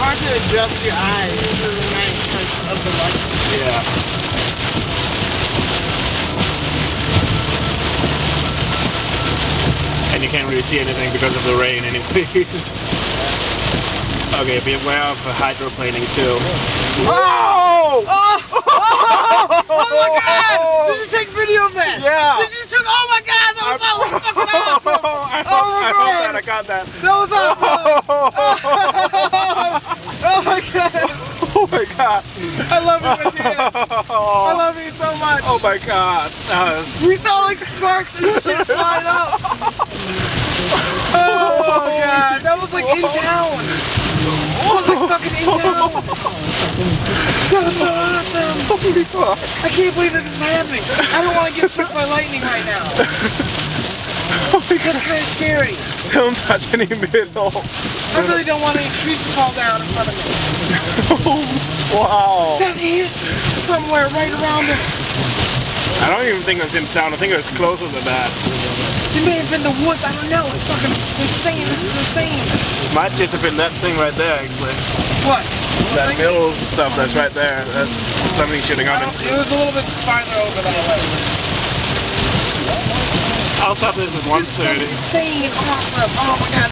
hard to adjust your eyes through the night because of the light. Yeah. And you can't really see anything because of the rain anyways. Okay, beware of hydroplaning too. Oh! Oh! Oh my god! Did you take video of that? Yeah. Did you took? Oh my god! That was so fucking awesome! I got that. That was awesome! Oh my god! Oh my god. I love you, Matthias. I love you so much. Oh my god. We saw like sparks and shit flying up. Oh god, that was like in town. That was like fucking in town. That was so awesome. Holy fuck. I can't believe this is happening. I don't want to get struck by lightning right now. That's kind of scary. Don't touch any middle. I really don't want any trees to fall down in front of me. Wow. That hit somewhere right around us. I don't even think it was in town. I think it was closer than that. It may have been the woods. I don't know. It's fucking insane. This is insane. Might just have been that thing right there, actually. What? That middle stuff that's right there. That's something shooting on it. It was a little bit farther over that way. Also, this is 130. Insane. Awesome. Oh my god.